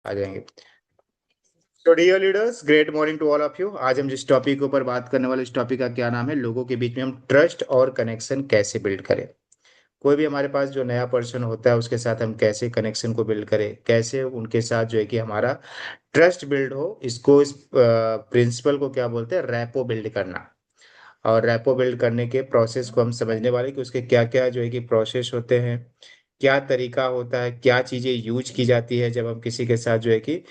आ जाएंगे। तो dear leaders, great morning to all of you. आज हम जिस टॉपिक के ऊपर बात करने वाले, इस टॉपिक का क्या नाम है, लोगों के बीच में हम ट्रस्ट और कनेक्शन कैसे बिल्ड करें। कोई भी हमारे पास जो नया पर्सन होता है उसके साथ हम कैसे कनेक्शन को बिल्ड करें, कैसे उनके साथ जो है कि हमारा ट्रस्ट बिल्ड हो। इस प्रिंसिपल को क्या बोलते हैं, रैपो बिल्ड करना। और रैपो बिल्ड करने के प्रोसेस को हम समझने वाले कि उसके क्या क्या जो है कि प्रोसेस होते हैं, क्या तरीका होता है, क्या चीजें यूज की जाती है जब हम किसी के साथ जो है कि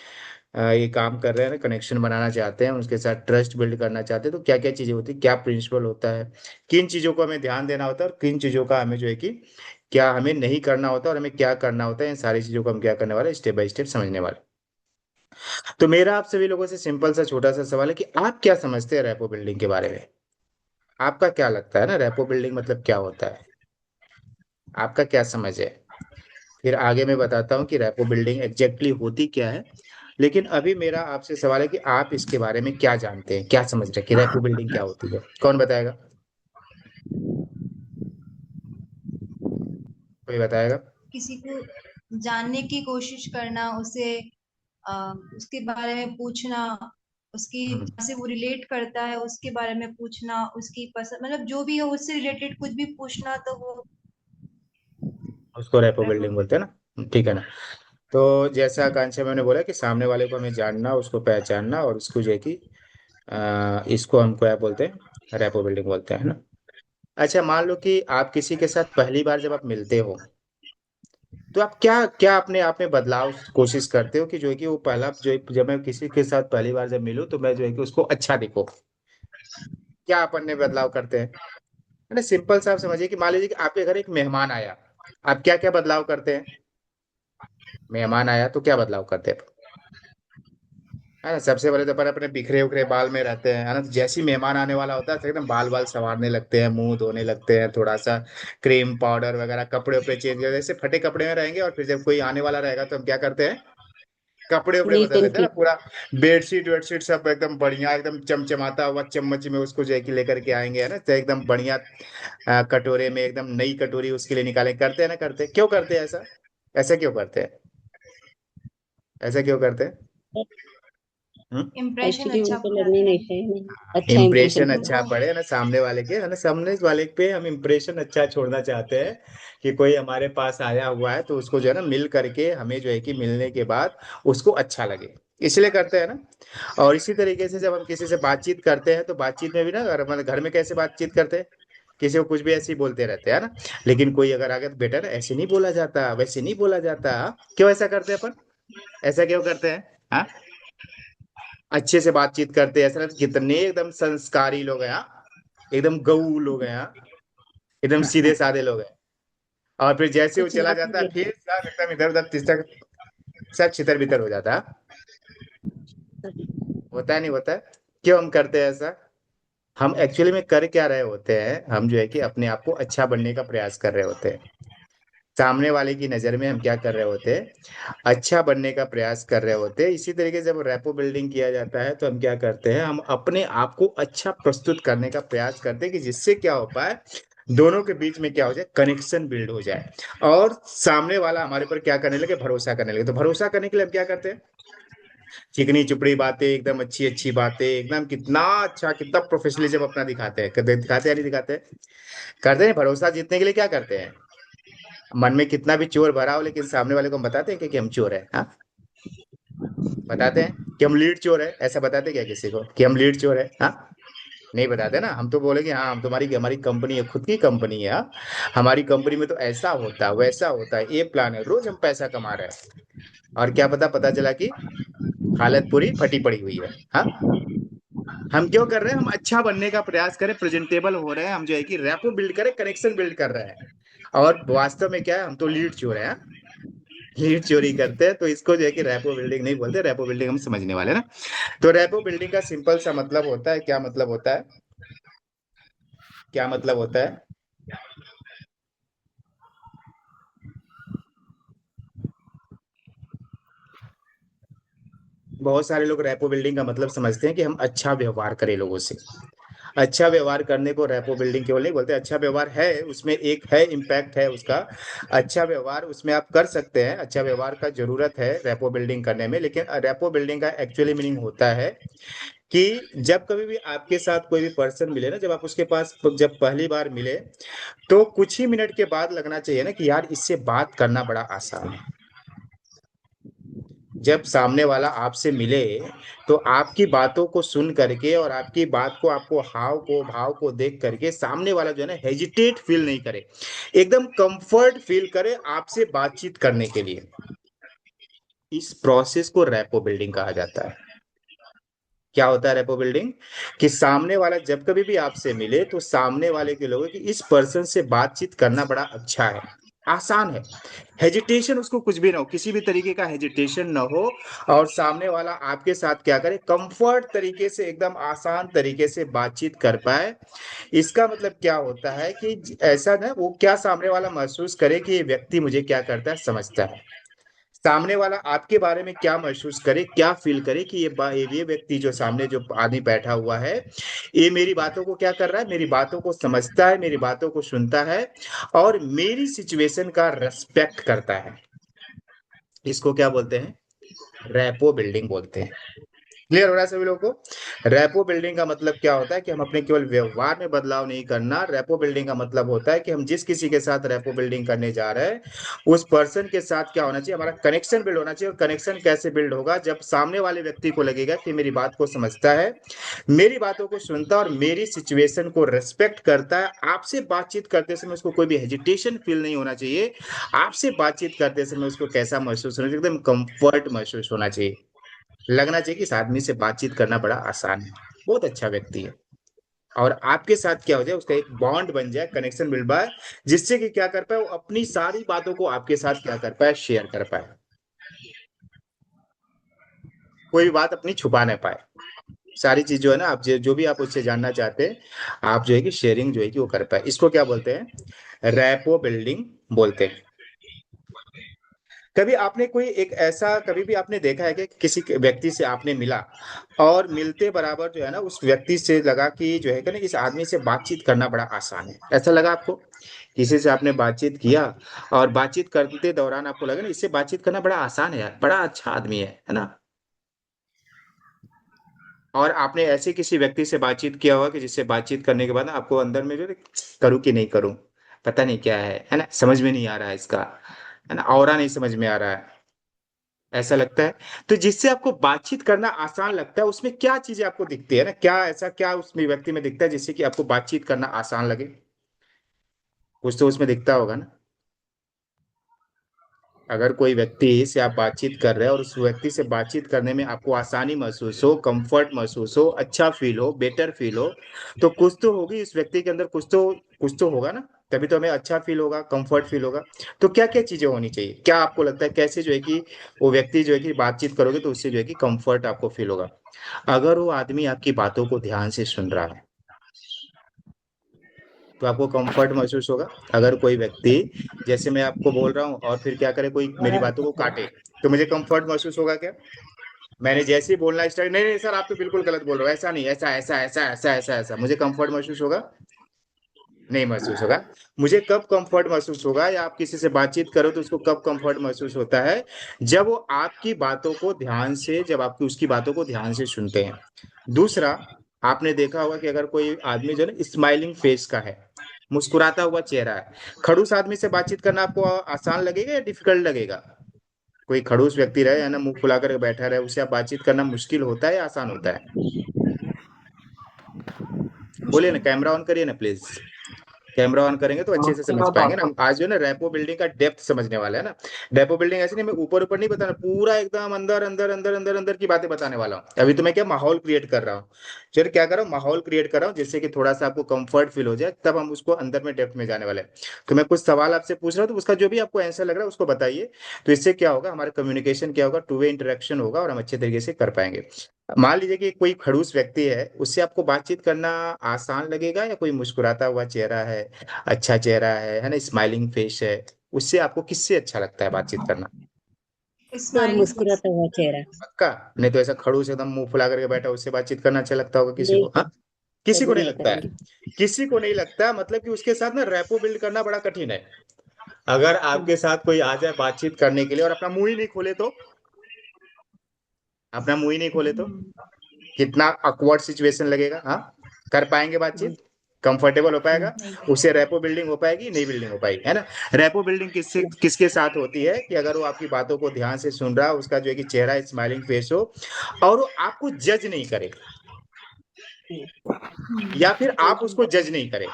ये काम कर रहे हैं ना, कनेक्शन बनाना चाहते हैं, उसके साथ ट्रस्ट बिल्ड करना चाहते हैं, तो क्या क्या चीजें होती है, क्या प्रिंसिपल होता है, किन चीजों को हमें ध्यान देना होता है और किन चीजों का हमें जो है कि क्या हमें नहीं करना होता और हमें क्या करना होता है। इन सारी चीजों को हम क्या करने वाले, स्टेप बाय स्टेप समझने वाले। तो मेरा आप सभी लोगों से सिंपल सा छोटा सा सवाल है कि आप क्या समझते हैं रैपो बिल्डिंग के बारे में। आपका क्या लगता है ना, रैपो बिल्डिंग मतलब क्या होता है, आपका क्या समझ है। फिर आगे मैं बताता हूँ कि रैपो बिल्डिंग एग्जैक्टली होती क्या है। लेकिन अभी मेरा आपसे सवाल है कि आप इसके बारे में क्या जानते हैं, क्या समझ रहे हैं कि रैपो बिल्डिंग क्या होती है। कौन बताएगा, कोई बताएगा। किसी को जानने की कोशिश करना, उसे उसके बारे में पूछना, उसकी हम्म, जहाँ से वो रिलेट करता है उसके बारे में पूछना, उसकी पसंद मतलब जो भी हो उससे रिलेटेड कुछ भी पूछना, तो वो उसको रैपो रेपो। बिल्डिंग बोलते हैं ना, ठीक है ना। तो जैसा आकांक्षा मैंने बोला कि सामने वाले को हमें जानना, उसको पहचानना और उसको जो है कि इसको हम क्या बोलते हैं, रैपो बिल्डिंग बोलते हैं ना। अच्छा, मान लो कि आप किसी के साथ पहली बार जब आप मिलते हो, तो आप क्या क्या अपने आप में बदलाव कोशिश करते हो कि जो है कि वो पहला जो है, जब मैं किसी के साथ पहली बार जब मिलूं तो मैं जो है कि उसको अच्छा दिखो। क्या अपन ने बदलाव करते हैं। मैंने सिंपल सा आप समझिए कि मान लीजिए कि आपके घर एक मेहमान आया, आप क्या क्या बदलाव करते हैं। मेहमान आया तो क्या बदलाव करते हैं, है ना। सबसे पहले तो अपन अपने बिखरे उखरे बाल में रहते हैं, है ना। तो जैसे ही मेहमान आने वाला होता है तो एकदम बाल बाल संवारने लगते हैं, मुंह धोने लगते हैं, थोड़ा सा क्रीम पाउडर वगैरह, कपड़े उपड़े चेंज कर, जैसे फटे कपड़े में रहेंगे। और फिर जब कोई आने वाला रहेगा तो हम क्या करते हैं, कपड़े उपड़े नीट बदल एंड देते हैं ना क्लीन। पूरा। बेडशीट वेडशीट सब एकदम बढ़िया, एकदम चमचमाता हुआ चम्मच में उसको जो है कि लेकर के आएंगे, है ना। तो एकदम बढ़िया कटोरे में एकदम नई कटोरी उसके लिए निकालें, करते हैं ना, करते हैं। क्यों करते हैं ऐसा, ऐसा क्यों करते हैं, ऐसा क्यों करते हैं। इम्प्रेशन एक्चुअली अच्छा उनको लगनी जाता है। नहीं चाहिए ना, अच्छा इंप्रेशन इम्प्रेशन पड़े। अच्छा उनको पड़े ना सामने वाले के, है ना, सामने वाले पे हम इम्प्रेशन अच्छा छोड़ना चाहते हैं कि कोई हमारे पास आया हुआ है तो उसको जो है ना मिल करके हमें जो है कि मिलने के बाद उसको अच्छा लगे, इसलिए करते हैं ना। और इसी तरीके से जब हम किसी से बातचीत करते हैं तो बातचीत में भी ना, अगर मतलब घर में कैसे बातचीत करते हैं, किसी को कुछ भी ऐसे ही बोलते रहते हैं ना। लेकिन कोई अगर आगे तो बेटा ना ऐसे नहीं बोला जाता, वैसे नहीं बोला जाता। क्यों ऐसा करते हैं अपन, ऐसा क्यों करते हैं। हाँ, अच्छे से बातचीत करते हैं, ऐसा लगता है कितने एकदम संस्कारी लोग हैं, हाँ? एकदम गऊ लोग हैं, हाँ? एकदम सीधे साधे लोग हैं। और फिर जैसे वो कुछ चला लोग जाता है ये फिर सब एकदम इधर उधर तिस्तर, सब छितर बितर हो जाता है। होता है नहीं होता है। क्यों हम करते हैं ऐसा। हम एक्चुअली में कर क्या रहे होते हैं, हम जो है कि अपने आप को अच्छा बनने का प्रयास कर रहे होते हैं। सामने वाले की नजर में हम क्या कर रहे होते हैं, अच्छा बनने का प्रयास कर रहे होते हैं। इसी तरीके से जब रैपो बिल्डिंग किया जाता है तो हम क्या करते हैं, हम अपने आप को अच्छा प्रस्तुत करने का प्रयास करते हैं कि जिससे क्या हो पाए, दोनों के बीच में क्या हो जाए, कनेक्शन बिल्ड हो जाए। और सामने वाला हमारे ऊपर क्या करने लगे, भरोसा करने लगे। तो भरोसा करने के लिए हम क्या करते हैं, चिकनी चुपड़ी बातें, एकदम अच्छी अच्छी बातें, एकदम कितना अच्छा, कितना प्रोफेशनलिज्म अपना दिखाते हैं, दिखाते हैं या नहीं दिखाते हैं। करते हैं। भरोसा जीतने के लिए क्या करते हैं, मन में कितना भी चोर भरा हो लेकिन सामने वाले को हम बताते हैं कि हम चोर है, हाँ। बताते हैं कि हम लीड चोर है, ऐसा बताते हैं क्या किसी को कि हम लीड चोर है, हाँ। नहीं बताते ना। हम तो बोले कि हाँ, हम तुम्हारी हमारी कंपनी है, खुद की कंपनी है, हाँ? हमारी कंपनी में तो ऐसा होता है, वैसा होता है, ये प्लान है, रोज हम पैसा कमा रहे हैं। और क्या पता, पता चला कि हालत पूरी फटी पड़ी हुई है, हाँ। हम क्यों कर रहे हैं, हम अच्छा बनने का प्रयास करें, प्रेजेंटेबल हो रहे हैं, हम जो है कि रैपो बिल्ड करें, कनेक्शन बिल्ड कर रहे हैं। और वास्तव में क्या है, हम तो लीड चोर है, हाँ? लीड चोरी करते हैं। तो इसको जो है कि रैपो बिल्डिंग नहीं बोलते, रैपो बिल्डिंग हम समझने वाले ना। तो रैपो बिल्डिंग का सिंपल सा मतलब होता है, क्या मतलब होता है, क्या मतलब होता है। बहुत सारे लोग रैपो बिल्डिंग का मतलब समझते हैं कि हम अच्छा व्यवहार करें लोगों से, अच्छा व्यवहार करने को रैपो बिल्डिंग केवल नहीं बोलते, अच्छा व्यवहार है उसमें, एक है इम्पैक्ट है उसका। अच्छा व्यवहार उसमें आप कर सकते हैं, अच्छा व्यवहार का जरूरत है रैपो बिल्डिंग करने में, लेकिन रैपो बिल्डिंग का एक्चुअली मीनिंग होता है कि जब कभी भी आपके साथ कोई भी पर्सन मिले ना, जब आप उसके पास जब पहली बार मिले, तो कुछ ही मिनट के बाद लगना चाहिए ना कि यार इससे बात करना बड़ा आसान है। जब सामने वाला आपसे मिले, तो आपकी बातों को सुन करके और आपकी बात को, आपको हाव को भाव को देख करके सामने वाला जो है ना हेजिटेट फील नहीं करे, एकदम कंफर्ट फील करे आपसे बातचीत करने के लिए। इस प्रोसेस को रैपो बिल्डिंग कहा जाता है। क्या होता है रेपो बिल्डिंग? कि सामने वाला जब कभी भी आपसे मिले, तो सामने वाले के लोगों कि इस पर्सन से बातचीत करना बड़ा अच्छा है, आसान है। हेजिटेशन उसको कुछ भी ना हो, किसी भी तरीके का हेजिटेशन ना हो, और सामने वाला आपके साथ क्या करे, कंफर्ट तरीके से, एकदम आसान तरीके से बातचीत कर पाए। इसका मतलब क्या होता है कि ऐसा ना वो क्या सामने वाला महसूस करे कि ये व्यक्ति मुझे क्या करता है, समझता है। सामने वाला आपके बारे में क्या महसूस करे, क्या फील करे कि ये व्यक्ति जो सामने जो आदमी बैठा हुआ है, ये मेरी बातों को क्या कर रहा है, मेरी बातों को समझता है, मेरी बातों को सुनता है, और मेरी सिचुएशन का रेस्पेक्ट करता है। इसको क्या बोलते हैं? रैपो बिल्डिंग बोलते हैं। क्लियर हो रहा है सभी लोगों को? रैपो बिल्डिंग का मतलब क्या होता है कि हम अपने केवल व्यवहार में बदलाव नहीं करना। रैपो बिल्डिंग का मतलब होता है कि हम जिस किसी के साथ रैपो बिल्डिंग करने जा रहे हैं, उस पर्सन के साथ क्या होना चाहिए, हमारा कनेक्शन बिल्ड होना चाहिए। और कनेक्शन कैसे बिल्ड होगा? जब सामने वाले व्यक्ति को लगेगा कि मेरी बात को समझता है, मेरी बातों को सुनता है, और मेरी सिचुएशन को रेस्पेक्ट करता है। आपसे बातचीत करते समय उसको कोई भी हेजिटेशन फील नहीं होना चाहिए। आपसे बातचीत करते समय उसको कैसा महसूस होना चाहिए, एकदम कंफर्ट महसूस होना चाहिए। लगना चाहिए कि इस आदमी से बातचीत करना बड़ा आसान है, बहुत अच्छा व्यक्ति है। और आपके साथ क्या हो जाए, उसका एक बॉन्ड बन जाए, कनेक्शन मिल पाए, जिससे कि क्या कर पाए, वो अपनी सारी बातों को आपके साथ क्या कर पाए, शेयर कर पाए। कोई भी बात अपनी छुपा नहीं पाए। सारी चीज जो है ना, आप जो भी आप उससे जानना चाहते हैं, आप जो है कि शेयरिंग जो है कि वो कर पाए। इसको क्या बोलते हैं? रैपो बिल्डिंग बोलते हैं। कभी आपने कोई एक ऐसा, कभी भी आपने देखा है कि किसी व्यक्ति से आपने मिला, और मिलते बराबर जो है ना उस व्यक्ति से लगा कि जो है कि ना इस आदमी से बातचीत करना बड़ा आसान है, ऐसा लगा आपको? किसी से आपने बातचीत किया, और बातचीत करते दौरान आपको लगा ना इससे बातचीत करना बड़ा आसान है यार, बड़ा अच्छा आदमी है ना? और आपने ऐसे किसी व्यक्ति से बातचीत किया होगा कि जिससे बातचीत करने के बाद ना आपको अंदर में जो है, करूँ कि नहीं करूँ, पता नहीं क्या है ना, समझ में नहीं आ रहा है इसका, है ना, ऑरा नहीं समझ में आ रहा है, ऐसा लगता है। तो जिससे आपको बातचीत करना आसान लगता है, उसमें क्या चीजें आपको दिखती है ना, क्या ऐसा क्या उसमें व्यक्ति में दिखता है जिससे कि आपको बातचीत करना आसान लगे? कुछ तो उसमें दिखता होगा ना। अगर कोई व्यक्ति से आप बातचीत कर रहे हैं, और उस व्यक्ति से बातचीत करने में आपको आसानी महसूस हो, कंफर्ट महसूस हो, अच्छा फील हो, बेटर फील हो, तो कुछ तो होगी इस व्यक्ति के अंदर, कुछ तो होगा ना। तभी तो हमें अच्छा फील होगा, कंफर्ट फील होगा। तो क्या क्या चीजें होनी चाहिए, क्या आपको लगता है कैसे जो है कि वो व्यक्ति जो है कि बातचीत करोगे तो उससे जो है कि कंफर्ट आपको फील होगा? अगर वो आदमी आपकी बातों को ध्यान से सुन रहा है, तो आपको कंफर्ट महसूस होगा। अगर कोई व्यक्ति, जैसे मैं आपको बोल रहा हूँ और फिर क्या करे, कोई मेरी बातों को काटे, तो मुझे कंफर्ट महसूस होगा क्या? मैंने जैसे ही बोलना स्टार्ट, नहीं नहीं सर आप तो बिल्कुल गलत बोल रहे हो, ऐसा नहीं, ऐसा ऐसा ऐसा ऐसा ऐसा ऐसा, मुझे कंफर्ट महसूस होगा? नहीं महसूस होगा। मुझे कब कंफर्ट महसूस होगा, या आप किसी से बातचीत करो तो उसको कब कंफर्ट महसूस होता है? जब वो आपकी बातों को ध्यान से, जब आपकी उसकी बातों को ध्यान से सुनते हैं। दूसरा, आपने देखा होगा कि अगर कोई आदमी जो है ना स्माइलिंग फेस का है, मुस्कुराता हुआ चेहरा है, खड़ूस आदमी से बातचीत करना आपको आसान लगेगा या डिफिकल्ट लगेगा? कोई खड़ूस व्यक्ति रहे है ना, मुंह फुला कर बैठा रहे, उससे आप बातचीत करना मुश्किल होता है या आसान होता है? बोलिए ना, मुश्किल। कैमरा ऑन करिए ना प्लीज। कैमरा ऑन करेंगे तो अच्छे से मुश्किल समझ होता पाएंगे ना है। हम। आज जो है ना रैपो बिल्डिंग का डेप्थ समझने वाला है ना। रैपो बिल्डिंग ऐसे नहीं, मैं ऊपर ऊपर नहीं बताना, पूरा एकदम अंदर अंदर अंदर अंदर अंदर की बातें बताने वाला हूँ। अभी तो मैं क्या माहौल क्रिएट कर रहा हूँ। चलिए क्या कर रहा हूँ, माहौल क्रिएट कर रहा हूँ, जिससे कि थोड़ा सा आपको कंफर्ट फील हो जाए, तब हम उसको अंदर में डेप्थ में जाने वाले हैं। तो मैं कुछ सवाल आपसे पूछ रहा हूँ, तो उसका जो भी आपको आंसर लग रहा है उसको बताइए। तो इससे क्या होगा, हमारा कम्युनिकेशन क्या होगा, टू वे इंटरेक्शन होगा, और हम अच्छे तरीके से कर पाएंगे। मान लीजिए कि कोई खड़ूस व्यक्ति है, उससे आपको बातचीत करना आसान लगेगा, या कोई मुस्कुराता हुआ चेहरा है, अच्छा चेहरा है ना, स्माइलिंग फेस है, उससे आपको किससे अच्छा लगता है बातचीत करना? Sir smiling face. मुस्कुराता हुआ चेहरा। पक्का? नहीं तो ऐसा खड़ूस एकदम मुंह फुला करके बैठा, उससे बातचीत करना अच्छा लगता होगा किसी नहीं को, सर। हाँ? किसी को जज नहीं नहीं लगता है, करेंगे। किसी को नहीं लगता, मतलब कि उसके साथ ना रैपो बिल्ड करना बड़ा कठिन है। अगर हम्म, आपके साथ कोई आ जाए बातचीत करने के लिए और अपना मुंह ही नहीं खोले तो, अपना मुंह ही नहीं खोले तो हम्म, कितना अकवर्ड सिचुएशन लगेगा। हाँ, कर पाएंगे हम्म, बातचीत, कंफर्टेबल हो पाएगा, हम्म, नहीं कर उससे रेपो बिल्डिंग हो पाएगी, नहीं बिल्डिंग हो पाएगी, है ना। रेपो बिल्डिंग किससे किसके साथ होती है कि अगर वो आपकी बातों को ध्यान से सुन रहा, उसका जो है कि चेहरा स्माइलिंग फेस हो, और वो आपको जज नहीं करे, या फिर आप उसको जज नहीं करे,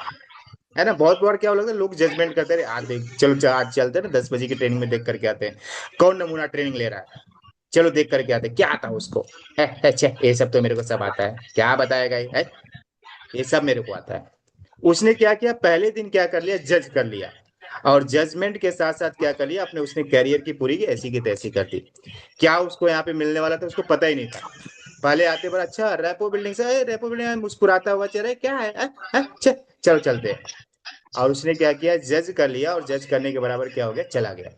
है ना। बहुत बार क्या होता है, लोग जजमेंट करते हैं, आज देख चलो आज चलते हैं ना 10 बजे की ट्रेनिंग में, देख करके आते हैं कौन नमूना ट्रेनिंग ले रहा है, चलो देख करके आते हैं क्या आता है उसको। अच्छा ये सब तो मेरे को सब आता है, क्या बताएगा ये, है? ये सब मेरे को आता है। उसने क्या किया, पहले दिन क्या कर लिया, जज कर लिया, और जजमेंट के साथ साथ क्या कर लिया अपने, उसने कैरियर की पूरी की ऐसी की तैसी कर दी। क्या उसको यहाँ पे मिलने वाला था उसको पता ही नहीं था। पहले आते पर अच्छा रेपो बिल्डिंग से, रेपो बिल्डिंग में मुस्कुराता हुआ चेहरा, क्या है, चलो चलते हैं। और उसने क्या किया, जज कर लिया, और जज करने के बराबर क्या हो गया, चला गया।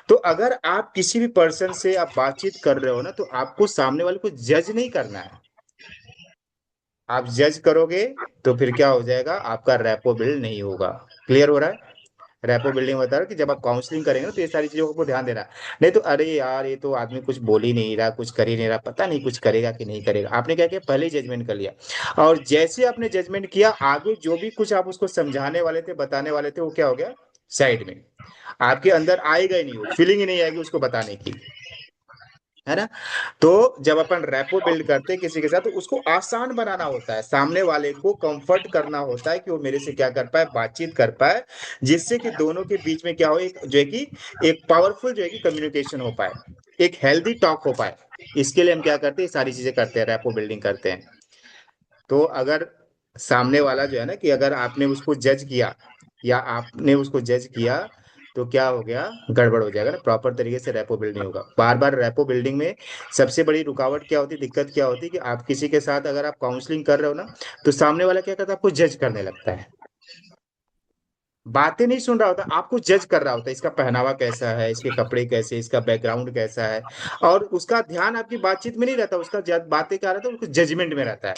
तो अगर आप किसी भी पर्सन से आप बातचीत कर रहे हो ना, तो आपको सामने वाले को जज नहीं करना है। आप जज करोगे तो फिर क्या हो जाएगा, आपका रैपो बिल्ड नहीं होगा। क्लियर हो रहा है। रैपो बिल्डिंग बता रहा हूं कि जब आप काउंसलिंग करेंगे ना, तो ये सारी चीजों को ध्यान देना। नहीं तो अरे यार ये तो आदमी कुछ बोल ही नहीं रहा, कुछ कर ही नहीं रहा, पता नहीं कुछ करेगा कि नहीं करेगा, आपने क्या किया, पहले ही जजमेंट कर लिया। और जैसे आपने जजमेंट किया, आगे जो भी कुछ आप उसको समझाने वाले थे, बताने वाले थे, वो क्या हो गया, साइड में। आपके अंदर आएगा ही नहीं, वो फीलिंग ही नहीं आएगी उसको बताने की, है ना। तो जब अपन रैपो बिल्ड करते हैं किसी के साथ, तो उसको आसान बनाना होता है, सामने वाले को कंफर्ट करना होता है कि वो मेरे से क्या कर पाए, बातचीत कर पाए, जिससे कि दोनों के बीच में क्या हो, एक जो है कि एक पावरफुल जो है कि कम्युनिकेशन हो पाए, एक हेल्दी टॉक हो पाए। इसके लिए हम क्या करते हैं, ये सारी चीजें करते हैं, रैपो बिल्डिंग करते हैं। तो अगर सामने वाला जो है ना, कि अगर आपने उसको जज किया, या आपने उसको जज किया, तो क्या हो गया, गड़बड़ हो जाएगा ना, प्रॉपर तरीके से रैपो बिल्ड नहीं होगा। बार बार रैपो बिल्डिंग में सबसे बड़ी रुकावट क्या होती है, दिक्कत क्या होती है, कि आप किसी के साथ अगर आप काउंसलिंग कर रहे हो ना, तो सामने वाला क्या करता है, आपको जज करने लगता है, बातें नहीं सुन रहा होता, आपको जज कर रहा होता है, इसका पहनावा कैसा है, इसके कपड़े कैसे, इसका बैकग्राउंड कैसा है। और उसका ध्यान आपकी बातचीत में नहीं रहता, उसका बातें क्या रहता है, उसको जजमेंट में रहता है।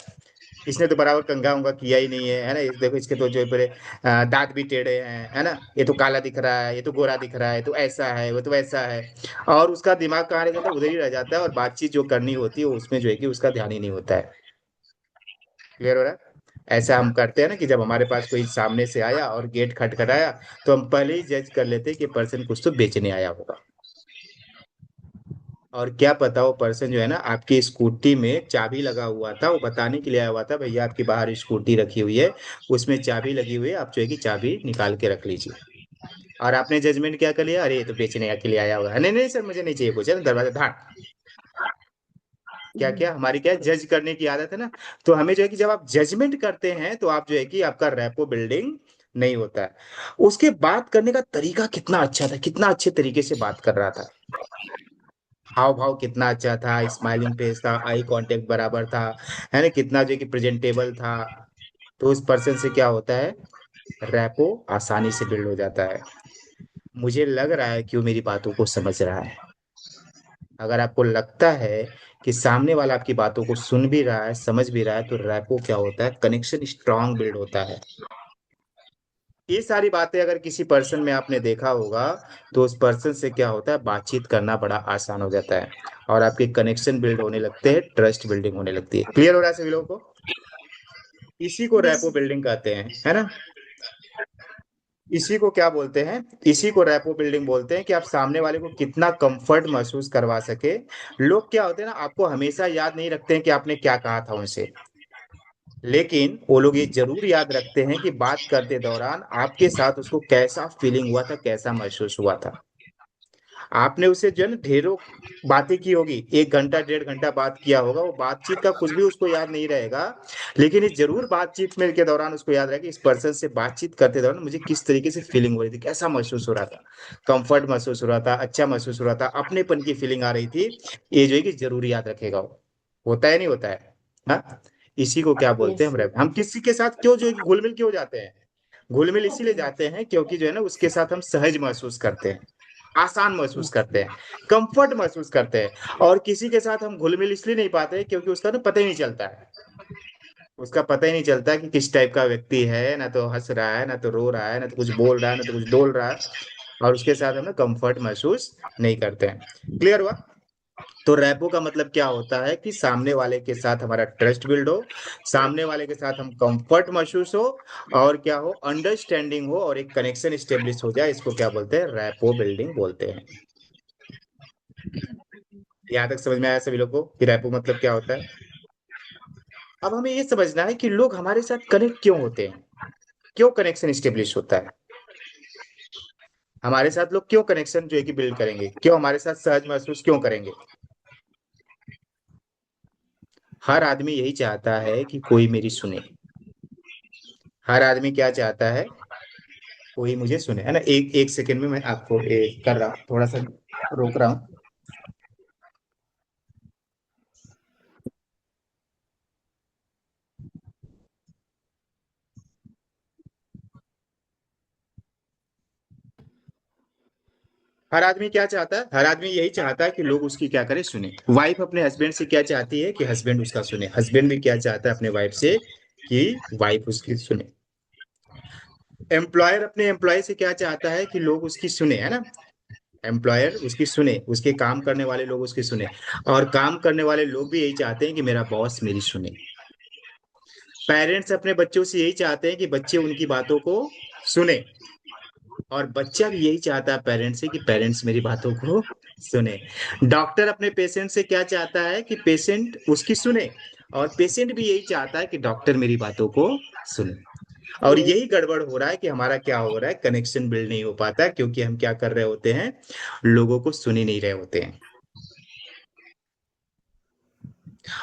इसने तो बराबर कंघा उंगा किया ही नहीं है, है ना, इस देखो इसके तो जो है पूरे दांत भी टेढ़े हैं, है ना, ये तो काला दिख रहा है, ये तो गोरा दिख रहा है, तो ऐसा है, वो तो वैसा है। और उसका दिमाग कहाँ रह जाता है, उधर ही रह जाता है, और बातचीत जो करनी होती है उसमें जो है कि उसका ध्यान ही नहीं होता है। क्लियर हो रहा है। ऐसा हम करते हैं ना, कि जब हमारे पास कोई सामने से आया और गेट खटखटाया, तो हम पहले ही जज कर लेते हैं कि पर्सन कुछ तो बेचने आया होगा। और क्या पता वो पर्सन जो है ना, आपकी स्कूटी में चाबी लगा हुआ था, वो बताने के लिए आया हुआ था, भैया आपकी बाहर स्कूटी रखी हुई है, उसमें चाबी लगी हुई है, आप जो है कि चाबी निकाल के रख लीजिए। और आपने जजमेंट क्या कर लिया, अरे ये तो बेचने के लिए आया होगा, नहीं नहीं सर मुझे नहीं चाहिए कुछ, है ना, दरवाजा धाड़। क्या क्या हमारी क्या जज करने की आदत है ना। तो हमें जो है कि जब आप जजमेंट करते हैं, तो आप जो है कि आपका रैपो बिल्डिंग नहीं होता है। उसके बात करने का तरीका कितना अच्छा था, कितना अच्छे तरीके से बात कर रहा था, हाव भाव कितना अच्छा था, स्माइलिंग फेस था, आई कांटेक्ट बराबर था, है ना, कितना जो है कि प्रेजेंटेबल था। तो उस पर्सन से क्या होता है, रैपो आसानी से बिल्ड हो जाता है। मुझे लग रहा है कि वो मेरी बातों को समझ रहा है। अगर आपको लगता है कि सामने वाला आपकी बातों को सुन भी रहा है, समझ भी रहा है, तो रैपो क्या होता है, कनेक्शन स्ट्रांग बिल्ड होता है। ये सारी बातें अगर किसी पर्सन में आपने देखा होगा, तो उस पर्सन से क्या होता है, बातचीत करना बड़ा आसान हो जाता है, और आपके कनेक्शन बिल्ड होने लगते हैं, ट्रस्ट बिल्डिंग होने लगती है। क्लियर हो रहा है सभी लोगों को। इसी को यस रैपो बिल्डिंग कहते हैं, है ना। इसी को क्या बोलते हैं, इसी को रैपो बिल्डिंग बोलते हैं, कि आप सामने वाले को कितना कंफर्ट महसूस करवा सके। लोग क्या होते हैं ना, आपको हमेशा याद नहीं रखते हैं कि आपने क्या कहा था उनसे, लेकिन वो लोग ये जरूर याद रखते हैं कि बात करते दौरान आपके साथ उसको कैसा फीलिंग हुआ था, कैसा महसूस हुआ था। आपने उसे जो है ना ढेरों बातें की होगी, 1 घंटा 1.5 घंटा बात किया होगा, वो बातचीत का कुछ भी उसको याद नहीं रहेगा, लेकिन ये जरूर बातचीत में के दौरान उसको याद रहेगा कि इस पर्सन से बातचीत करते दौरान मुझे किस तरीके से फीलिंग हो रही थी, कैसा महसूस हो रहा था, कंफर्ट महसूस हो रहा था, अच्छा महसूस हो रहा था, अपनेपन की फीलिंग आ रही थी। ये जो है कि जरूर याद रखेगा वो। होता है नहीं होता है। हाँ, इसी को क्या बोलते हैं, यस। हम किसी के साथ क्यों जो है कि घुल मिल क्यों जाते हैं, घुल मिल इसीलिए जाते हैं क्योंकि जो है ना उसके साथ हम सहज महसूस करते हैं, आसान महसूस करते हैं, कंफर्ट महसूस करते हैं। और किसी के साथ हम घुल मिल इसलिए नहीं पाते क्योंकि उसका ना पता ही नहीं चलता है, उसका पता ही नहीं चलता कि किस टाइप का व्यक्ति है, ना तो हंस रहा है, ना तो रो रहा है, ना तो कुछ बोल रहा है, ना तो कुछ डोल रहा है, और उसके साथ हमें कंफर्ट महसूस नहीं करते हैं। क्लियर हुआ? तो रैपो का मतलब क्या होता है कि सामने वाले के साथ हमारा ट्रस्ट बिल्ड हो, सामने वाले के साथ हम कंफर्ट महसूस हो, और क्या हो, अंडरस्टैंडिंग हो, और एक कनेक्शन स्टेब्लिश हो जाए। इसको क्या बोलते हैं? रैपो बिल्डिंग बोलते हैं। यहाँ तक समझ में आया सभी लोग को कि रैपो मतलब क्या होता है? अब हमें ये समझना है कि लोग हमारे साथ कनेक्ट क्यों होते हैं, क्यों कनेक्शन स्टेब्लिश होता है, हमारे साथ लोग क्यों कनेक्शन जो है कि बिल्ड करेंगे, क्यों हमारे साथ सहज महसूस क्यों करेंगे। हर आदमी यही चाहता है कि कोई मेरी सुने। हर आदमी क्या चाहता है? कोई मुझे सुने, है ना। एक एक सेकंड में मैं आपको कर रहा हूँ, थोड़ा सा रोक रहा हूँ। हर आदमी क्या चाहता है? हर आदमी यही चाहता है कि लोग उसकी क्या करें, सुने। वाइफ अपने हस्बैंड से क्या चाहती है? कि हस्बैंड उसका सुने। हस्बैंड भी क्या चाहता है अपने वाइफ से? कि वाइफ उसकी सुने। एम्प्लॉयर अपने एम्प्लॉय से क्या चाहता है? कि लोग उसकी सुने, है ना। एम्प्लॉयर उसकी सुने, उसके काम करने वाले लोग उसकी सुने। और काम करने वाले लोग भी यही चाहते हैं कि मेरा बॉस मेरी सुने। पेरेंट्स अपने बच्चों से यही चाहते हैं कि बच्चे उनकी बातों को सुने। और बच्चा भी यही चाहता है पेरेंट्स से कि पेरेंट्स मेरी बातों को सुने। डॉक्टर अपने पेशेंट से क्या चाहता है? कि पेशेंट उसकी सुने। और पेशेंट भी यही चाहता है कि डॉक्टर मेरी बातों को सुने। और यही गड़बड़ हो रहा है कि हमारा क्या हो रहा है, कनेक्शन बिल्ड नहीं हो पाता, क्योंकि हम क्या कर रहे होते हैं, लोगों को सुन ही नहीं रहे होते हैं।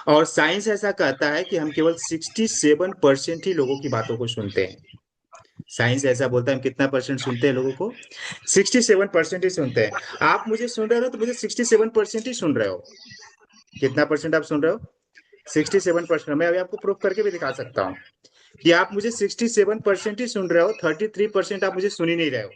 और साइंस ऐसा कहता है कि हम केवल 67% ही लोगों की बातों को सुनते हैं। साइंस ऐसा बोलता है, हम कितना परसेंट सुनते हैं लोगों को? 67% ही सुनते हैं। आप मुझे सुन रहे हो तो मुझे 67% ही सुन रहे हो। कितना परसेंट आप सुन रहे हो? 67%। मैं अभी आपको प्रूफ करके भी दिखा सकता हूँ कि आप मुझे 67% ही सुन रहे हो, 33% आप मुझे सुन ही नहीं रहे हो।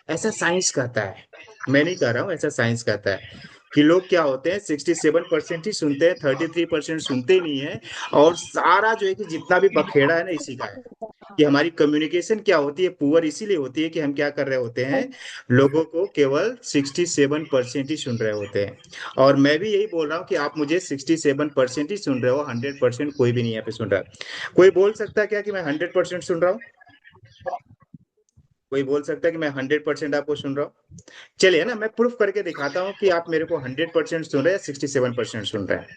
ऐसा साइंस कहता है, मैं नहीं कह रहा हूँ, ऐसा साइंस कहता है कि लोग क्या होते हैं, 67% ही सुनते हैं, 33% सुनते ही नहीं है। और सारा जो है कि जितना भी बखेड़ा है ना, इसी का है कि हमारी कम्युनिकेशन क्या होती है, पुअर इसीलिए होती है कि हम क्या कर रहे होते हैं, लोगों को केवल 67% ही सुन रहे होते हैं। और मैं भी यही बोल रहा हूँ कि आप मुझे 67% ही सुन रहे हो, 100% कोई भी नहीं यहाँ पे सुन रहा है। कोई बोल सकता है क्या कि मैं 100% सुन रहा हूँ? कोई बोल सकता है कि मैं 100% आपको सुन रहा हूँ? चलिए ना, मैं प्रूफ करके दिखाता हूँ कि आप मेरे को 100% सुन रहे हैं, 67% सुन रहे हैं।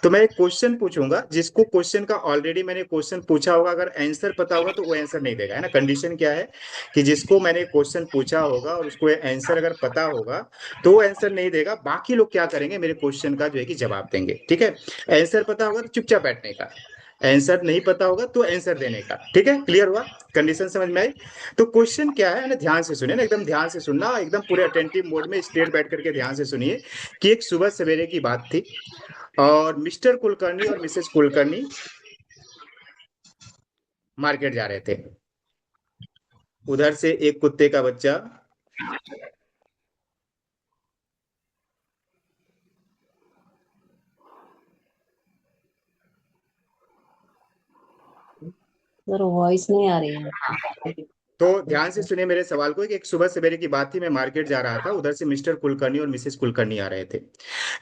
तो मैं एक क्वेश्चन पूछूंगा, जिसको क्वेश्चन का ऑलरेडी मैंने क्वेश्चन पूछा होगा, अगर आंसर पता होगा तो वो आंसर नहीं देगा, है ना। कंडीशन क्या है कि जिसको मैंने क्वेश्चन पूछा होगा और उसको आंसर अगर पता होगा तो वो आंसर नहीं देगा। बाकी लोग क्या करेंगे, मेरे क्वेश्चन का जो है कि जवाब देंगे, ठीक है। आंसर पता होगा तो चुपचाप बैठने का, आंसर नहीं पता होगा तो आंसर देने का, ठीक है। क्लियर हुआ? कंडीशन समझ में आई? तो क्वेश्चन क्या है ना, ध्यान से सुनिए ना, एकदम ध्यान से सुनना, एकदम पूरे अटेंटिव मोड में स्ट्रेट बैठ करके ध्यान से सुनिए कि एक सुबह सवेरे की बात थी, और मिस्टर कुलकर्णी और मिसेस कुलकर्णी मार्केट जा रहे थे। उधर से एक कुत्ते का बच्चा, सर वॉइस नहीं आ रही है। तो ध्यान से सुनिए मेरे सवाल को, कि एक सुबह सवेरे की बात थी, मैं मार्केट जा रहा था, उधर से मिस्टर कुलकर्णी और मिसेस कुलकर्णी आ रहे थे।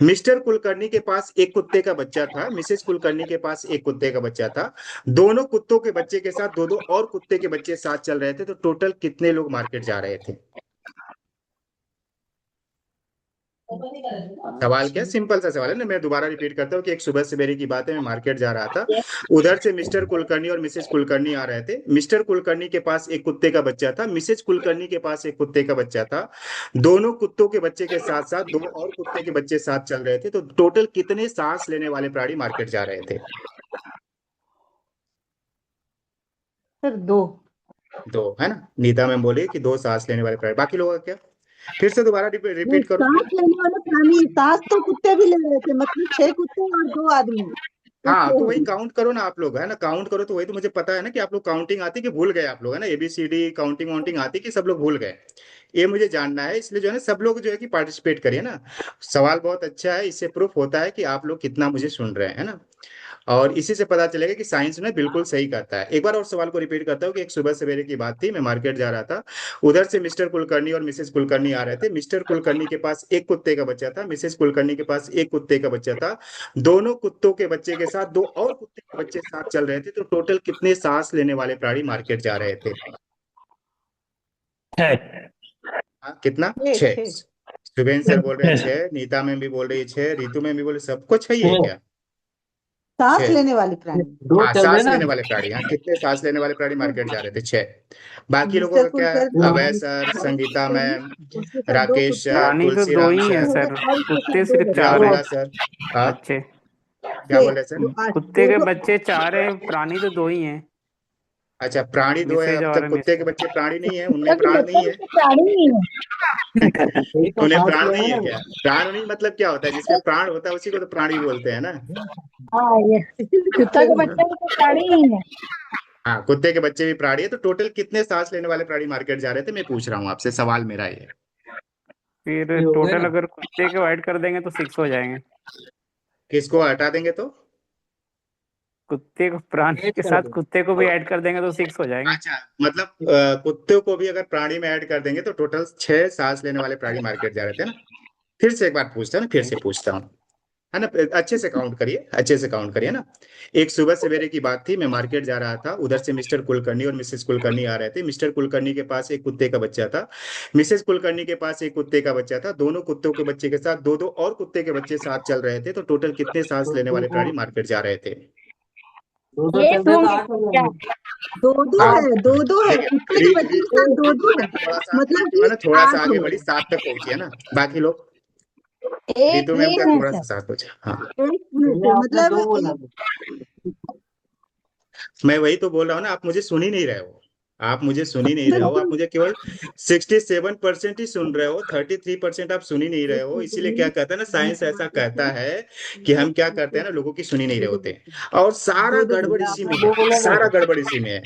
मिस्टर कुलकर्णी के पास एक कुत्ते का बच्चा था, मिसेस कुलकर्णी के पास एक कुत्ते का बच्चा था। दोनों कुत्तों के बच्चे के साथ दो दो और कुत्ते के बच्चे साथ चल रहे थे, तो टोटल कितने लोग मार्केट जा रहे थे? सवाल क्या, सिंपल सा सवाल है ना, मैं दोबारा रिपीट करता हूँ कि एक सुबह सवेरे की बात है, मैं मार्केट जा रहा था। उधर से मिस्टर कुलकर्णी और मिसेस कुलकर्णी आ रहे थे। मिस्टर कुलकर्णी के पास एक कुत्ते का बच्चा था, मिसेस कुलकर्णी के पास एक कुत्ते का बच्चा था। दोनों कुत्तों के बच्चे के साथ साथ दो और कुत्ते के बच्चे साथ चल रहे थे, तो टोटल कितने सांस लेने वाले प्राणी मार्केट जा रहे थे? सर दो। दो, है ना। नीता मैम बोली कि दो सांस लेने वाले प्राणी। बाकी लोगों का क्या? फिर से दोबारा नहीं, रिपीट करो। सांस लेने वाले प्राणी, सांस तो कुत्ते भी ले रहे थे, मतलब 6 कुत्ते और 2 आदमी, तो हाँ, छह तो वही हुए। काउंट करो ना आप लोग, है ना, काउंट करो। तो वही तो मुझे पता है ना कि आप लोग काउंटिंग आती कि भूल गए आप लोग, है ना, ABCD काउंटिंग वाउंटिंग आती कि सब लोग भूल गए। ये मुझे जानना है, इसलिए जो है ना, सब लोग जो है कि पार्टिसिपेट करिए ना। सवाल बहुत अच्छा है, इससे प्रूफ होता है कि आप लोग कितना मुझे सुन रहे हैं, है ना। और इसी से पता चलेगा कि साइंस में बिल्कुल सही कहता है। एक बार और सवाल को रिपीट करता हूँ कि एक सुबह सवेरे की बात थी, मैं मार्केट जा रहा था, उधर से मिस्टर कुलकर्णी और मिसेस कुलकर्णी आ रहे थे। मिस्टर कुलकर्णी के पास एक कुत्ते का बच्चा था, मिसेस कुलकर्णी के पास एक कुत्ते का बच्चा था। दोनों कुत्तों के बच्चे के साथ दो और कुत्ते के बच्चे साथ चल रहे थे, तो टोटल कितने सांस लेने वाले प्राणी मार्केट जा रहे थे? छह। हाँ, कितना? छः छह। छः शुभेन सर बोल रहे हैं छह। छह, नीता मैम भी बोल रही है छह, रितु मैम भी बोले, सबको छह ही है छह। क्या? सांस छह। लेने वाले प्राणी। दो हाँ, चल रहे सांस ना। लेने वाले प्राणी, हाँ, कितने सांस लेने वाले प्राणी मार्केट जा रहे थे? छह। बाकी लोगों मिस्टर का क्या है? Kulkarni Abhay sir, mister Sangeeta Kulkarni, ma'am, उसके साथ दो राकेश कुत्ते, सर, प्राणी तो तुलसी दो राम ही छह हैं सर। हो सर, गए और उसके साथ कुत्ते दो सिर्फ क्या बच्चे। 4 बोला हैं। सर? हाँ, बच्चे, क्या छः बोले सर? तो आठ, कुत्ते दो के दो बच्चे 4 हैं, प्राणी तो 2 ही हैं। अच्छा, प्राणी दो है, मिसेज अब और तक कुत्ते के मिस्टर। बच्चे प्राणी नहीं है, उनमें कुत्ता के प्राण नहीं बच्चे है। तो प्राणी ही है। यही तो उन्हें सांस प्राण नहीं लेंगे है ना। क्या? प्राण नहीं मतलब क्या होता है? जिसमें प्राण होता है उसी को तो प्राणी बोलते हैं ना। हाँ, ये इसीलिए कुत्ता कुत्ते के को बच्चे भी तो प्राणी ही है। हाँ, कुत्ते के बच्चे भी प्राणी है। तो टोटल कितने सांस लेने वाले प्राणी मार्केट जा रहे थे, मैं पूछ रहा हूँ आपसे, सवाल मेरा ये। फिर ये हो गए टोटल ना। अगर कुत्ते को ऐड कर देंगे तो 6 हो जाएंगे। किसको हटा देंगे तो? कुत्ते को, प्राणी एट के कर साथ दो। कुत्ते को भी ऐड कर देंगे तो 6 हो जाएंगे। अच्छा, मतलब कुत्ते को भी अगर प्राणी में ऐड कर देंगे तो टोटल छह सांस लेने वाले प्राणी मार्केट जा रहे थे ना। फिर से एक बार पूछता हूँ ना, फिर से पूछता हूँ, है ना? अच्छे से काउंट करिए, अच्छे से काउंट करिए ना। एक सुबह सवेरे की बात थी, मैं मार्केट जा रहा था, उधर से मिस्टर कुलकर्णी और मिसेस कुलकर्णी आ रहे थे। मिस्टर कुलकर्णी के पास एक कुत्ते का बच्चा था, मिसेस कुलकर्णी के पास एक कुत्ते का बच्चा था। दोनों कुत्तों के बच्चे के साथ दो दो और कुत्ते के बच्चे साथ चल रहे थे, तो टोटल कितने सांस लेने वाले प्राणी मार्केट जा रहे थे? दो दो चल 8 रहे तो होंगे 8 हो क्या? जाएंगे। दो दो आठ। है, दो दो है, ठीक है, कुत्ते के बच्चे के साथ दो दो है, मतलब रितु है कि ना, थोड़ा सा 8 आगे हो बढ़ी, गए। 7 तक पहुंची है ना। बाकी लोग, 8 रितु मैम नहीं का है थोड़ा सा सर। साथ पहुंचा, हाँ। एक में पहले से आपने मतलब दो बोला एक। था। मैं वही तो बोल रहा हूँ ना, आप मुझे सुन ही नहीं रहे हो। आप मुझे सुन ही नहीं रहे हो, आप मुझे केवल 67% ही सुन रहे हो, 33% आप सुन ही नहीं रहे हो। इसीलिए क्या कहता है ना, साइंस ऐसा कहता है कि हम क्या करते हैं ना, लोगों की सुन ही नहीं रहे होते। और सारा दो दो गड़बड़ पहले इसी आपने में दो है, बोला था सारा तो। गड़बड़ इसी में है।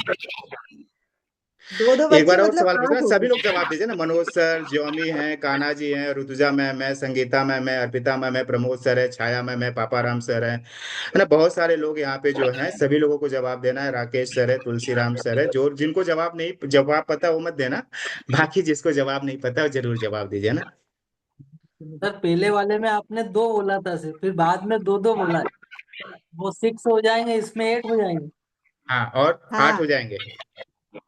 दो दो एक बच्चे बार और मतलब सवाल पूछना, 8 हो सभी गए। लोग जवाब दीजिए ना। मनोज सर, ज्योमी हैं, कान्हा जी हैं, ऋतुजा मैम है, संगीता मैम है, अर्पिता मैम है, प्रमोद सर है, छाया मैम है, पापाराम सर है ना। बहुत सारे लोग यहाँ पे जो हैं, सभी लोगों को जवाब देना है। राकेश सर है, तुलसी राम सर है। जो जिनको जवाब पता वो मत देना, बाकी जिसको जवाब नहीं पता वो जरूर जवाब दीजिए ना। सर पहले वाले में आपने दो बोला था सिर्फ, फिर बाद में दो दो बोला है। वो 6 हो जाएंगे, इसमें 8 हो जाएंगे। हाँ, और 8 हो हाँ, जाएंगे।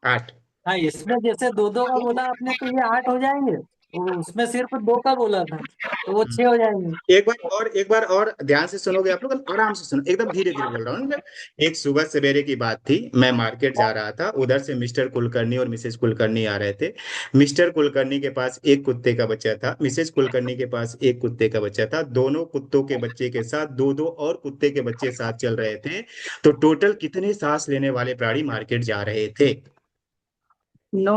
8। हाँ, इसमें जैसे दो दो का बोला आपने तो ये 8 हो जाएंगे। वो उसमें सिर्फ दो का बोला था तो वो 6 हो जाएंगे। एक बार और ध्यान से सुनोगे आप लोग, आराम से सुनो, एकदम धीरे धीरे बोल रहा हूँ ना। एक सुबह सवेरे की बात थी, मैं मार्केट जा रहा था, उधर से मिस्टर कुलकर्णी और मिसेस कुलकर्णी आ रहे थे। मिस्टर कुलकर्णी के पास एक कुत्ते का बच्चा था, मिसेस कुलकर्णी के पास एक कुत्ते का बच्चा था। दोनों कुत्तों के बच्चे के साथ दो दो और कुत्ते के बच्चे साथ चल रहे थे, तो टोटल कितने सांस लेने वाले प्राणी मार्केट जा रहे थे? 9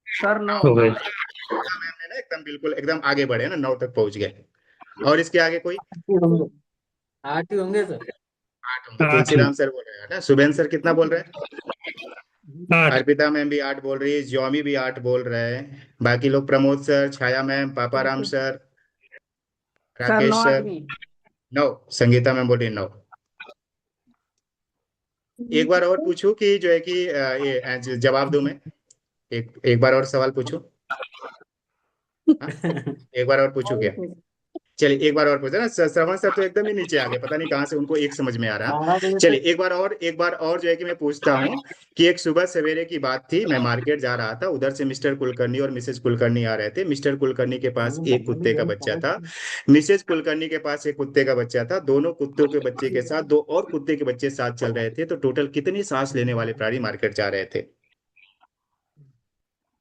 सर, 9। हो गए। मैंने ना एकदम बिल्कुल एकदम आगे बढ़े ना, 9 तक पहुंच गए। और इसके आगे कोई? 8 ही होंगे। 8 ही होंगे सर। 8 होंगे। 8 ही। तुलसीराम सर बोल रहे हैं ना, शुभेन सर कितना बोल रहे हैं? 8। अर्पिता मैम भी 8 बोल रही है, ज्योमी भी 8 बोल रहे हैं। बाकी लोग, Pramod sir, Chhaya ma'am, Paparam sir, sir, 9 Rakesh sir. आदमी। 9। संगीता मैम बोली 9। एक बार और पूछूं कि जो है कि जवाब दूं मैं? एक एक बार और सवाल पूछूं? हाँ, एक बार और पूछूं क्या? चलिए एक बार और पूछे ना। श्रवण सर तो एकदम ही नीचे आ गए, पता नहीं कहाँ से उनको एक समझ में आ रहा। 12 बजे चलिए तक। एक बार और जो है कि मैं पूछता हूँ कि एक सुबह सवेरे की बात थी, मैं मार्केट जा रहा था, उधर से मिस्टर कुलकर्णी और मिसेस कुलकर्णी आ रहे थे। मिस्टर कुलकर्णी के पास एक कुत्ते का बच्चा था, मिसेस कुलकर्णी के पास एक कुत्ते का बच्चा था। दोनों कुत्तों के बच्चे के साथ दो और कुत्ते के बच्चे साथ चल रहे थे, तो टोटल कितनी सांस लेने वाले प्राणी मार्केट जा रहे थे?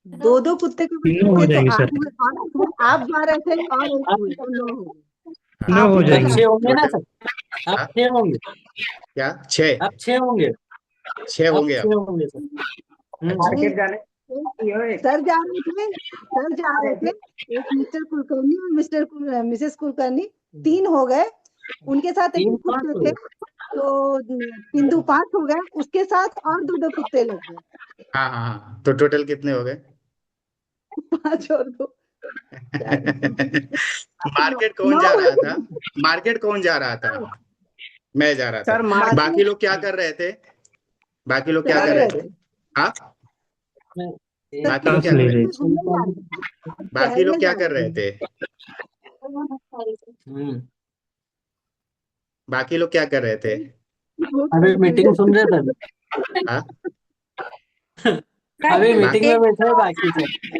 दो दो कुत्ते के तीनों बच्चे हो थे तो जाएंगे 8 सर। हुए, और फिर आप जा रहे थे और एक हुए तो 9 हो गए। हाँ, 9 आप हो ही अब जाएंगे। 6 बताओ। होंगे ना टोटल। सर। अब हाँ, 6 होंगे। क्या 6? अब 6 होंगे। 6 अब होंगे 6 अब? होंगे सर। अच्छा। नहीं, मार्केट जाने सर जा रहे थे, सर जा रहे थे, एक मिस्टर कुलकर्णी और मिसेस कुलकर्णी, 3 हो गए। उनके साथ एक 3 5 कुत्ते हो थे, गए। तो 3 2 5 हो गए, उसके साथ और दो दो कुत्ते लग गए। हाँ हाँ हाँ, तो टोटल कितने हो गए? 5 और 2 4 9 मार्केट कौन 9 जा हुए रहा था? थे। मार्केट कौन जा रहा था? मैं जा रहा था। सर मार्केट बाकी लोग क्या कर रहे थे? बाकी लोग क्या जा कर रहे रहे थे? थे हाँ, एक बाकी लोग क्या कर रहे थे? बाकी लोग क्या कर रहे थे? हम्म, बाकी लोग क्या कर रहे थे? अभी मीटिंग सुन रहे थे। हाँ अभी सर मीटिंग में एक बैठे हैं बाकी सब।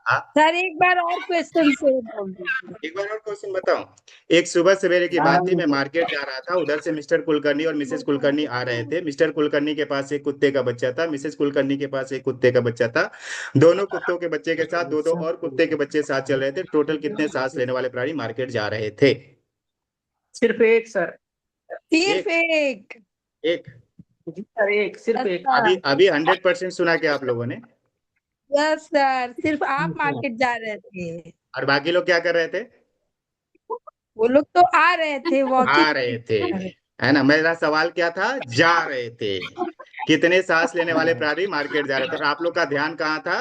हाँ, सर एक बार और क्वेश्चन से बोल दीजिए। एक बार और क्वेश्चन बताओ। एक सुबह सवेरे की बात थी, मैं मार्केट जा रहा था, उधर से मिस्टर कुलकर्णी और मिसेस कुलकर्णी आ रहे थे। मिस्टर कुलकर्णी के पास एक कुत्ते का बच्चा था, मिसेस कुलकर्णी के पास एक कुत्ते का बच्चा था। दोनों कुत्तों के बच्चे के साथ दो दो और कुत्ते के बच्चे साथ चल रहे थे। टोटल कितने सांस लेने वाले प्राणी मार्केट जा रहे थे? सिर्फ एक सर। सिर्फ एक। एक। एक। जी सर, एक सिर्फ एक। अच्छा अभी अभी 100% सुना क्या आप लोगों ने? यस सर, सिर्फ आप मार्केट जा रहे थे, और बाकी लोग क्या कर रहे थे? वो लोग तो आ रहे थे आ वॉकिंग। रहे थे, है ना। मेरा सवाल क्या था? जा रहे थे। कितने सांस लेने वाले प्राणी मार्केट जा रहे थे? और आप लोग का ध्यान कहाँ था?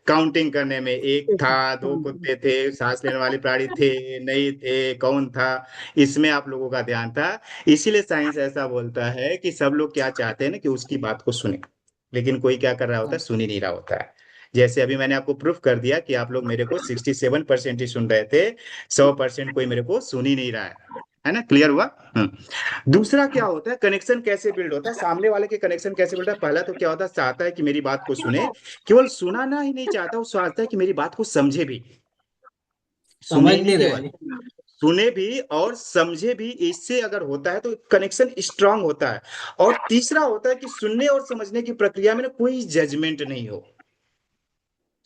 काउंटिंग करने में। एक था, दो कुत्ते थे, सांस लेने वाले प्राणी थे, नहीं थे, कौन था, इसमें आप लोगों का ध्यान था। इसीलिए साइंस ऐसा बोलता है कि सब लोग क्या चाहते हैं ना, कि उसकी बात को सुने, लेकिन कोई क्या कर रहा होता है? सुन ही नहीं रहा होता है। जैसे अभी मैंने आपको प्रूफ कर दिया कि आप लोग मेरे को 67% ही सुन रहे थे, 100% कोई मेरे को सुन ही नहीं रहा है ना। क्लियर हुआ? दूसरा क्या होता है, कनेक्शन कैसे बिल्ड होता है, सामने वाले के कनेक्शन कैसे बिल्ड होता है? पहला तो क्या होता है, चाहता है कि मेरी बात को सुने, केवल सुनाना ही नहीं चाहता, वो चाहता है कि मेरी बात को समझे भी। सुने समझ ही नहीं नहीं केवल, रहे। सुने भी और समझे भी। इससे अगर होता है तो कनेक्शन स्ट्रांग होता है। और तीसरा होता है कि सुनने और समझने की प्रक्रिया में ना कोई जजमेंट नहीं हो।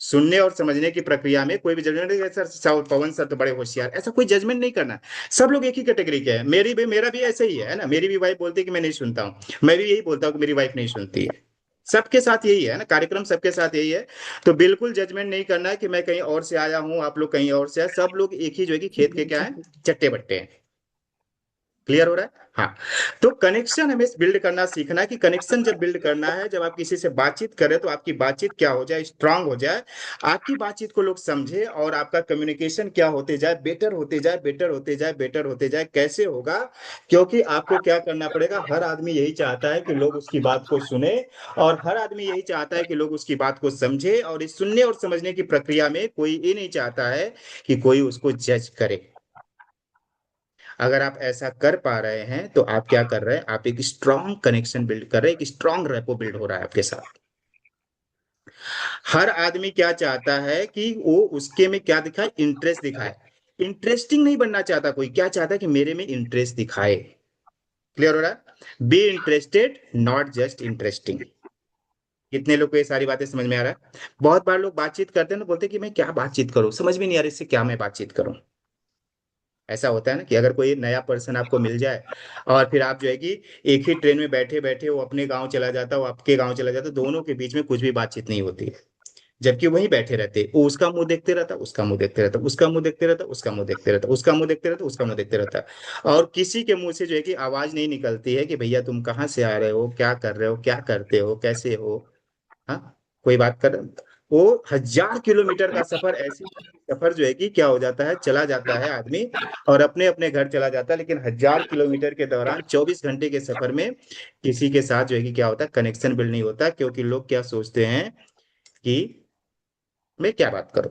सुनने और समझने की प्रक्रिया में कोई भी जजमेंट नहीं है। सर पवन सर तो बड़े होशियार, ऐसा कोई जजमेंट नहीं करना। सब लोग एक ही कैटेगरी के हैं। मेरा भी ऐसा ही है ना। मेरी भी वाइफ बोलती है कि मैं नहीं सुनता हूँ, मैं भी यही बोलता हूँ कि मेरी वाइफ नहीं सुनती है। सबके साथ यही है ना, कार्यक्रम सबके साथ यही है। तो बिल्कुल जजमेंट नहीं करना है कि मैं कहीं और से आया हूँ, आप लोग कहीं और से आए। सब लोग एक ही जो है कि खेत के क्या है, चट्टे बट्टे हैं। क्लियर हो रहा है? हाँ। तो कनेक्शन हमें बिल्ड करना सीखना है कि कनेक्शन जब बिल्ड करना है, जब आप किसी से बातचीत करें तो आपकी बातचीत क्या हो जाए, स्ट्रांग हो जाए, आपकी बातचीत को लोग समझे और आपका कम्युनिकेशन क्या होते जाए, बेटर होते जाए, बेटर होते जाए, बेटर होते जाए। कैसे होगा? क्योंकि आपको क्या करना पड़ेगा, हर आदमी यही चाहता है कि लोग उसकी बात को सुने, और हर आदमी यही चाहता है कि लोग उसकी बात को समझे। और इस सुनने और समझने की प्रक्रिया में कोई ये नहीं चाहता है कि कोई उसको जज करे। अगर आप ऐसा कर पा रहे हैं तो आप क्या कर रहे हैं, आप एक स्ट्रांग कनेक्शन बिल्ड कर रहे हैं, एक स्ट्रांग रेपो बिल्ड हो रहा है आपके साथ। हर आदमी क्या चाहता है कि वो उसके में क्या दिखाए, इंटरेस्ट दिखाए। इंटरेस्टिंग नहीं बनना चाहता कोई, क्या चाहता है कि मेरे में इंटरेस्ट दिखाए। क्लियर हो रहा है? Be interested, not just interesting. कितने लोग को ये सारी बातें समझ में आ रहा है? बहुत बार लोग बातचीत करते हैं ना, बोलते हैं कि मैं क्या बातचीत करूं, समझ में नहीं आ रहा इससे क्या मैं बातचीत करूं। ऐसा होता है ना कि अगर कोई नया पर्सन आपको मिल जाए और फिर आप जो है कि एक ही ट्रेन में बैठे बैठे वो अपने गांव चला जाता, वो आपके गांव चला जाता, दोनों के बीच में कुछ भी बातचीत नहीं होती है। जबकि वहीं बैठे रहते, वो उसका मुंह देखते रहता, उसका मुंह देखते रहता, उसका मुंह देखते रहता, उसका मुंह देखते रहता, उसका मुंह देखते रहता, उसका मुंह देखते रहता। और किसी के मुंह से जो है कि आवाज नहीं निकलती है कि भैया तुम कहाँ से आ रहे हो, क्या कर रहे हो, क्या करते हो, कैसे हो। हाँ, कोई बात कर, वो 1000 किलोमीटर का सफर, ऐसी सफर जो है कि क्या हो जाता है, चला जाता है आदमी और अपने अपने घर चला जाता है। लेकिन 1000 किलोमीटर के दौरान 24 घंटे के सफर में किसी के साथ जो है कि क्या होता है, कनेक्शन बिल्ड नहीं होता। क्योंकि लोग क्या सोचते हैं कि मैं क्या बात करूं।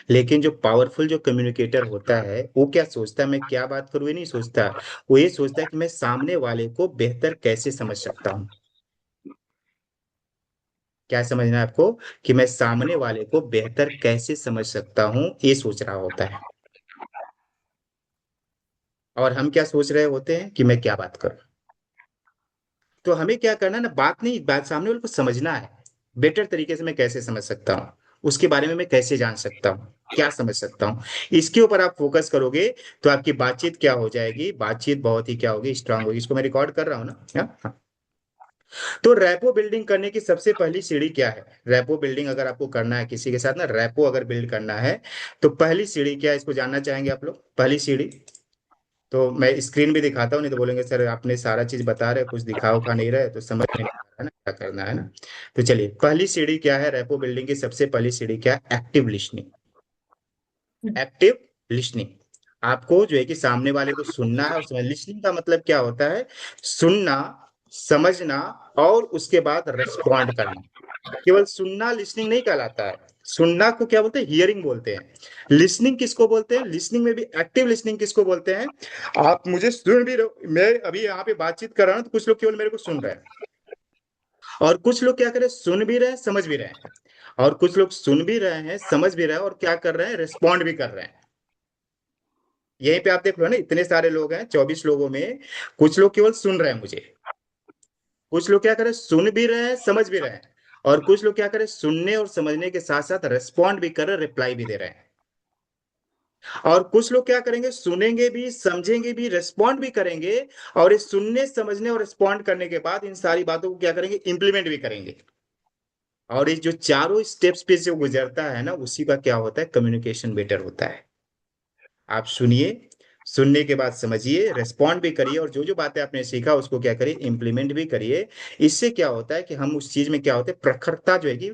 लेकिन जो पावरफुल जो कम्युनिकेटर होता है वो क्या सोचता है, मैं क्या बात करूं ये नहीं सोचता। वो ये सोचता है कि मैं सामने वाले को बेहतर कैसे समझ सकता हूं। क्या समझना है आपको? कि मैं सामने वाले को बेहतर कैसे समझ सकता हूं, ये सोच रहा होता है। और हम क्या सोच रहे होते हैं कि मैं क्या बात करूं। तो हमें क्या करना है ना, बात नहीं, बात सामने वाले को समझना है। बेटर तरीके से मैं कैसे समझ सकता हूँ, उसके बारे में मैं कैसे जान सकता हूँ, क्या समझ सकता हूँ, इसके ऊपर आप फोकस करोगे तो आपकी बातचीत क्या हो जाएगी, बातचीत बहुत ही क्या होगी, स्ट्रांग होगी। इसको मैं रिकॉर्ड कर रहा हूँ ना। हाँ? तो रैपो बिल्डिंग करने की सबसे पहली सीढ़ी क्या है? रैपो बिल्डिंग अगर आपको करना है किसी के साथ ना, रैपो अगर बिल्ड करना है तो पहली सीढ़ी क्या है, इसको जानना चाहेंगे आप लोग? पहली सीढ़ी तो मैं स्क्रीन भी दिखाता हूँ, नहीं तो बोलेंगे सर आपने सारा चीज बता रहे कुछ दिखा उखा नहीं रहे, तो समझ में नहीं आ रहा है ना क्या करना है ना। तो चलिए, पहली सीढ़ी क्या है, रैपो बिल्डिंग की सबसे पहली सीढ़ी क्या है? Active listening. Active listening. आपको जो है कि सामने वाले को सुनना है और समझ। लिसनिंग का मतलब क्या होता है? सुनना, समझना और उसके बाद रिस्पॉन्ड करना। केवल सुनना लिसनिंग नहीं कहलाता है। सुनना को क्या बोलते हैं? हियरिंग बोलते हैं। लिसनिंग किसको बोलते हैं? लिसनिंग में भी एक्टिव लिसनिंग किसको बोलते हैं? आप मुझे सुन भी रहे हो, मैं अभी यहाँ पे बातचीत कर रहा हूँ तो कुछ लोग केवल मेरे को सुन रहे हैं, और कुछ लोग क्या कर रहे हैं? सुन भी रहे हैं, समझ भी रहे हैं। और कुछ लोग सुन भी रहे हैं, समझ भी रहे हैं और क्या कर रहे हैं? रिस्पॉन्ड भी कर रहे हैं। यहीं पे आप देख लो ना, इतने सारे लोग हैं, 24 लोगों में कुछ लोग केवल सुन रहे हैं मुझे, कुछ लोग क्या कर रहे हैं? सुन भी रहे हैं, समझ भी रहे हैं, और कुछ लोग क्या कर रहे हैं? सुनने और समझने के साथ साथ रिस्पॉन्ड भी कर रहे हैं, रिप्लाई भी दे रहे हैं। और कुछ लोग क्या करेंगे? सुनेंगे भी, समझेंगे भी, रिस्पॉन्ड भी करेंगे, और इस सुनने, समझने और रिस्पॉन्ड करने के बाद इन सारी बातों को क्या करेंगे? इंप्लीमेंट भी करेंगे। और ये जो चारों स्टेप्स पे जो गुजरता है ना, उसी का क्या होता है? कम्युनिकेशन बेटर होता है। आप सुनिए, सुनने के बाद समझिए, रेस्पॉन्ड भी करिए, और जो जो बातें आपने सीखा उसको क्या करिए? इंप्लीमेंट भी करिए। इससे क्या होता है कि हम उस चीज में क्या होते हैं? प्रखरता जो है कि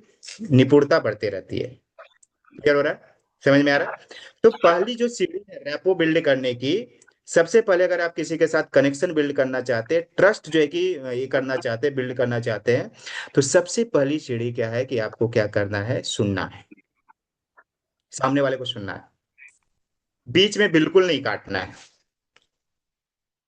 निपुणता बढ़ती रहती है। क्लियर हो रहा है? समझ में आ रहा है? तो पहली जो सीढ़ी है रैपो बिल्ड करने की, सबसे पहले अगर आप किसी के साथ कनेक्शन बिल्ड करना चाहते हैं, ट्रस्ट जो है कि ये करना चाहते हैं, बिल्ड करना चाहते हैं, तो सबसे पहली सीढ़ी क्या है कि आपको क्या करना है? सुनना है। सामने वाले को सुनना है, बीच में बिल्कुल नहीं काटना है।